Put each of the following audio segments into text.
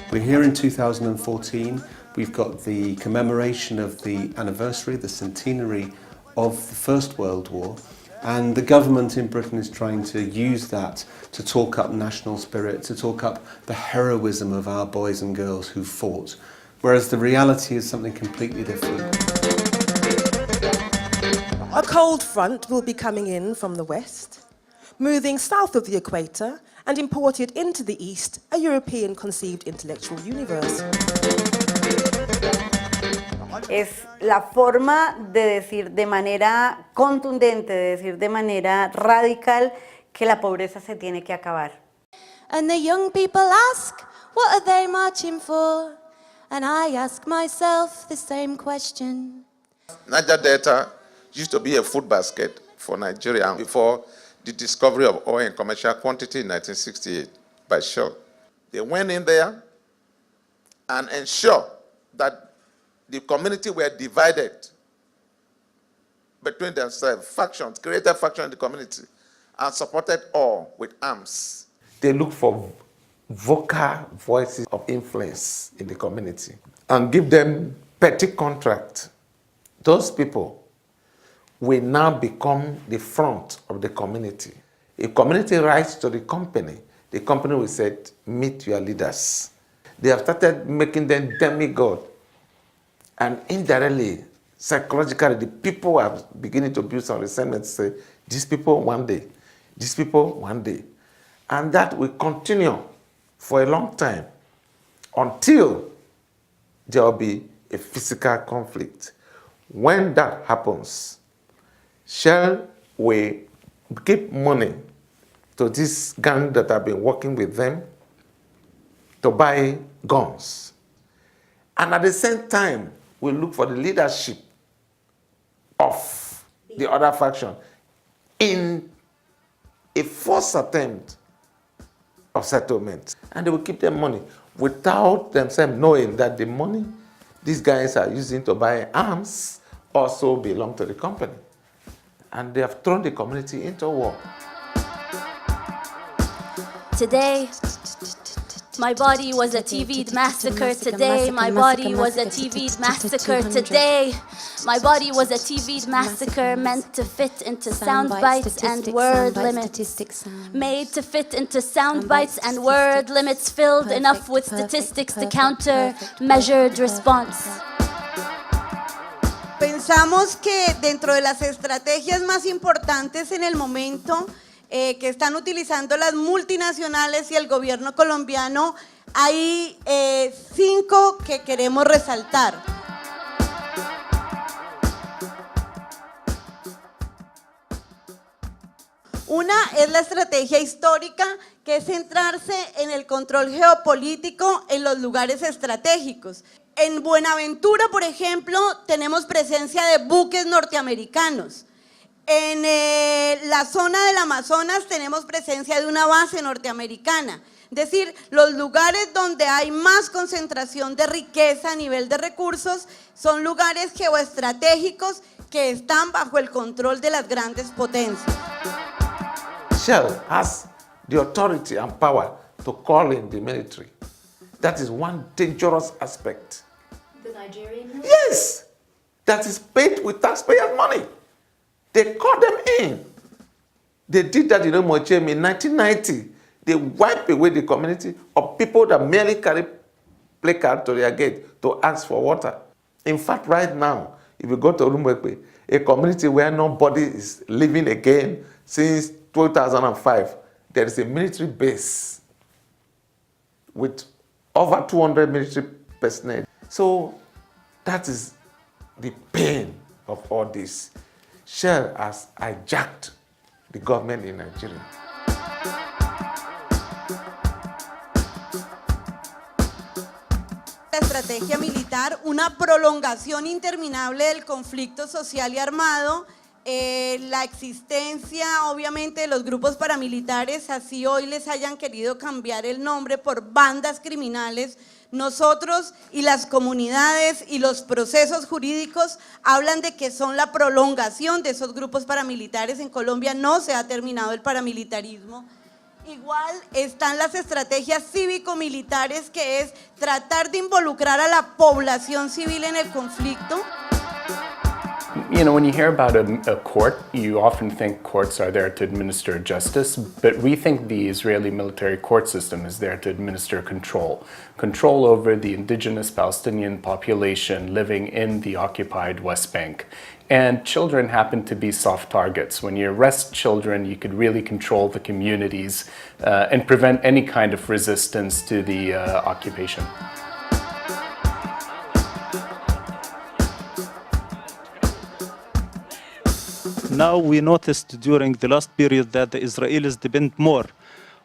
We're here in 2014. We've got the commemoration of the anniversary, the centenary of the First World War, and the government in Britain is trying to use that to talk up national spirit, to talk up the heroism of our boys and girls who fought, whereas the reality is something completely different. A cold front will be coming in from the west, moving south of the equator, and imported into the East a European-conceived intellectual universe. Es la forma de decir de manera contundente, de decir de manera radical que la pobreza se tiene que acabar. And the young people ask, what are they marching for? And I ask myself the same question. Niger Delta used to be a food basket for Nigeria before the discovery of oil in commercial quantity in 1968 by Shell. They went in there and ensured that the community were divided between themselves, factions, created factions in the community, and supported all with arms. They look for vocal voices of influence in the community and give them petty contract. Those people will now become the front of the community. If community writes to the company will say, meet your leaders. They have started making them demigod. And indirectly, psychologically, the people are beginning to build some resentment, say, these people one day, these people one day. And that will continue for a long time until there will be a physical conflict. When that happens, Shell will give money to this gang that have been working with them to buy guns. And at the same time, we look for the leadership of the other faction in a forced attempt of settlement. And they will keep them money without themselves knowing that the money these guys are using to buy arms also belong to the company. And they have thrown the community into war. Today, my body was a TV'd massacre. Today, my body was a TV'd massacre. Today, my body was a TV'd massacre meant to fit into sound bites and word limits. Made to fit into sound bites and word limits, filled enough with statistics to counter measured response. Pensamos que dentro de las estrategias más importantes en el momento que están utilizando las multinacionales y el gobierno colombiano, hay 5 que queremos resaltar. Una es la estrategia histórica, que es centrarse en el control geopolítico en los lugares estratégicos. En Buenaventura, por ejemplo, tenemos presencia de buques norteamericanos. En la zona del Amazonas tenemos presencia de una base norteamericana. Es decir, los lugares donde hay más concentración de riqueza a nivel de recursos son lugares geoestratégicos que están bajo el control de las grandes potencias. Shell has the authority and power to call in the military. That is one dangerous aspect. The Nigerian military? Yes, that is paid with taxpayers' money. They call them in. They did that in Mochem in 1990. They wiped away the community of people that merely carry placard to their gate to ask for water. In fact, right now, if you go to Rumwekwe, a community where nobody is living again since 2005, there is a military base with over 200 military personnel. So that is the pain of all this. Shell has hijacked the government in Nigeria. La estrategia militar, una prolongación interminable del conflicto social y armado, la existencia obviamente de los grupos paramilitares, así hoy les hayan querido cambiar el nombre por bandas criminales, nosotros y las comunidades y los procesos jurídicos hablan de que son la prolongación de esos grupos paramilitares. En Colombia no se ha terminado el paramilitarismo. Igual están las estrategias cívico-militares, que es tratar de involucrar a la población civil en el conflicto. You know, when you hear about a court, you often think courts are there to administer justice, but we think the Israeli military court system is there to administer control over the indigenous Palestinian population living in the occupied West Bank. And children happen to be soft targets. When you arrest children, you could really control the communities and prevent any kind of resistance to the occupation. Now we noticed during the last period that the Israelis depend more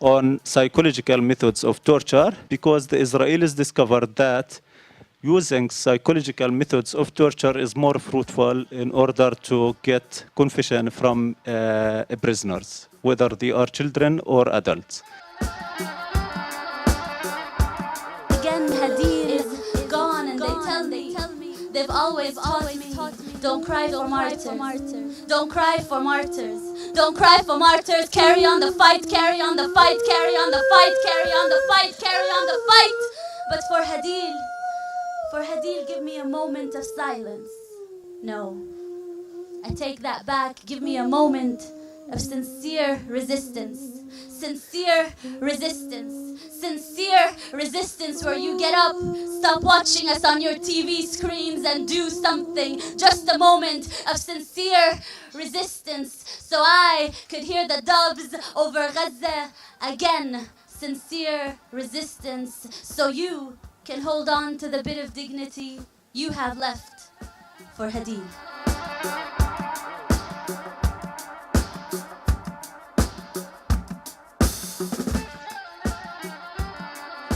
on psychological methods of torture, because the Israelis discovered that using psychological methods of torture is more fruitful in order to get confession from prisoners, whether they are children or adults. Again, Hadid is gone, and they tell me they've always taught me, don't cry for martyrs, don't cry for martyrs, don't cry for martyrs, carry on the fight, carry on the fight, carry on the fight, carry on the fight, carry on the fight. But for Hadil, give me a moment of silence. No, I take that back. Give me a moment of sincere resistance. Sincere resistance. Sincere resistance where you get up, stop watching us on your TV screens and do something. Just a moment of sincere resistance so I could hear the doves over Gaza again. Sincere resistance so you can hold on to the bit of dignity you have left for Hadid.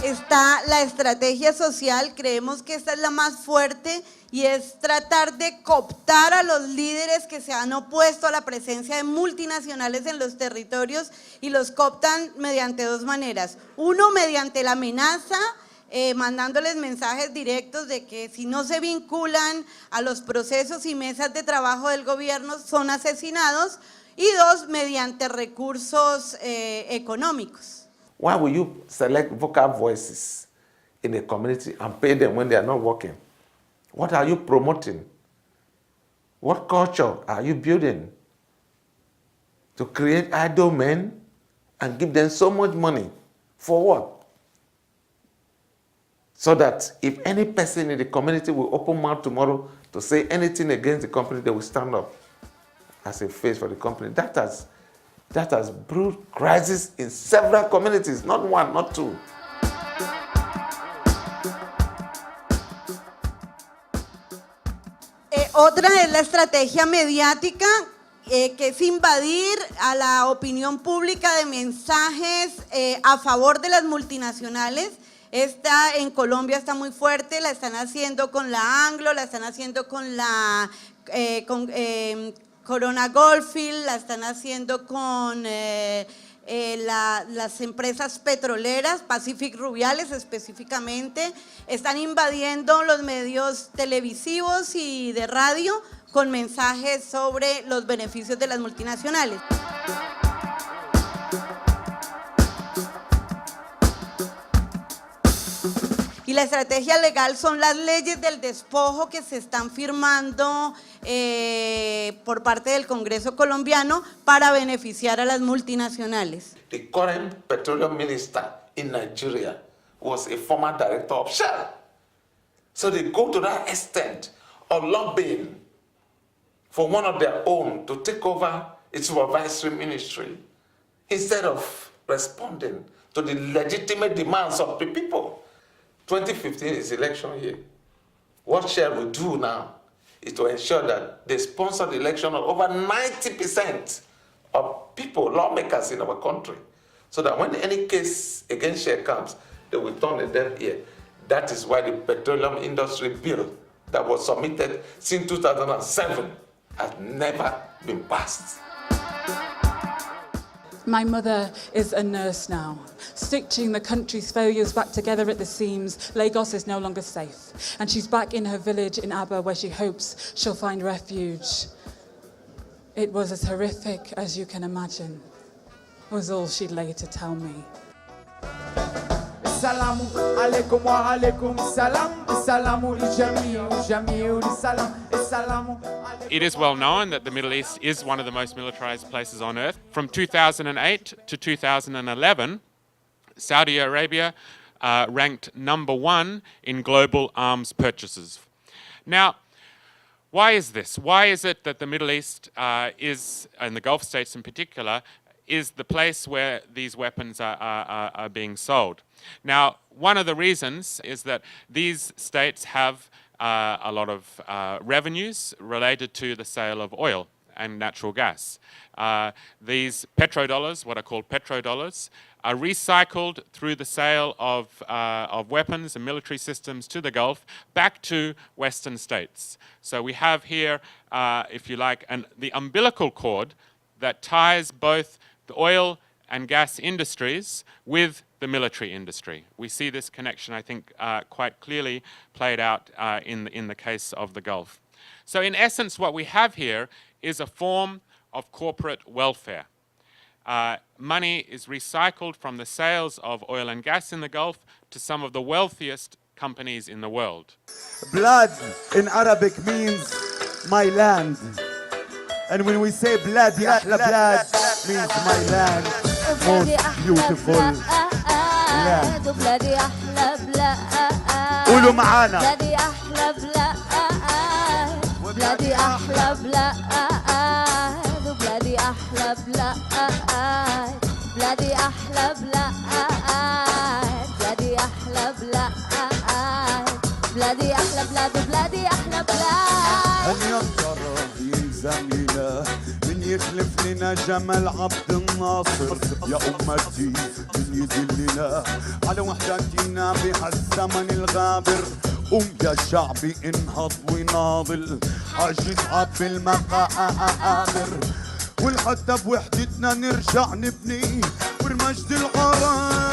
Está la estrategia social, creemos que esta es la más fuerte, y es tratar de cooptar a los líderes que se han opuesto a la presencia de multinacionales en los territorios, y los cooptan mediante dos maneras. Uno, mediante la amenaza, mandándoles mensajes directos de que si no se vinculan a los procesos y mesas de trabajo del gobierno son asesinados, y dos, mediante recursos económicos. Why will you select vocal voices in a community and pay them when they are not working? What are you promoting? What culture are you building? To create idle men and give them so much money. For what? So that if any person in the community will open mouth tomorrow to say anything against the company, they will stand up as a face for the company. That has brewed crisis in several communities, not one, not two. Otra es la estrategia mediática, que es invadir a la opinión pública de mensajes a favor de las multinacionales. Esta en Colombia está muy fuerte, la están haciendo con la Anglo, la están haciendo con la Corona Goldfield, la están haciendo con las empresas petroleras, Pacific Rubiales específicamente. Están invadiendo los medios televisivos y de radio con mensajes sobre los beneficios de las multinacionales. Y la estrategia legal son las leyes del despojo que se están firmando por parte del Congreso colombiano para beneficiar a las multinacionales. The current petroleum minister in Nigeria was a former director of Shell. So they go to that extent of lobbying for one of their own to take over its supervisory ministry instead of responding to the legitimate demands of the people. 2015 is election year. What Shell will do now is to ensure that they sponsor the election of over 90% of people, lawmakers in our country, so that when any case against Shell comes, they will turn a deaf ear. That is why the petroleum industry bill that was submitted since 2007 has never been passed. My mother is a nurse now, stitching the country's failures back together at the seams. Lagos is no longer safe, and she's back in her village in Aba, where she hopes she'll find refuge. It was as horrific as you can imagine, was all she'd later tell me. Salamu alaikum wa alaikum salam. Salamu jamiu jamiu salam. Salamu. It is well known that the Middle East is one of the most militarized places on earth. From 2008 to 2011, Saudi Arabia ranked #1 in global arms purchases. Now, why is this? Why is it that the Middle East is, and the Gulf states in particular, is the place where these weapons are being sold? Now, one of the reasons is that these states have a lot of revenues related to the sale of oil and natural gas. These petro-dollars, what are called petro-dollars, are recycled through the sale of weapons and military systems to the Gulf back to Western states. So we have here, if you like, the umbilical cord that ties both the oil and gas industries with the military industry. We see this connection, I think, quite clearly played out in the case of the Gulf. So in essence, what we have here is a form of corporate welfare. Money is recycled from the sales of oil and gas in the Gulf to some of the wealthiest companies in the world. Blood in Arabic means my land. And when we say blad, blad means my land. Most beautiful land. قولوا معانا. بلادي أحلى بلاد، بلادي أحلى بلاد، بلادي أحلى بلاد، بلادي أحلى بلاد، بلادي أحلى بلاد، بلادي أحلى بلاد، بلادي أحلى بلاد. أن ينظر يلزم لنا من يخلف لنا جمال عبد الناصر يا أمتي من يذلنا على وحدتنا بهالزمن الغابر. قوم يا شعبي انهض وناضل عجز عب المقابر والحتى بوحدتنا نرجع نبني والمجد العرب.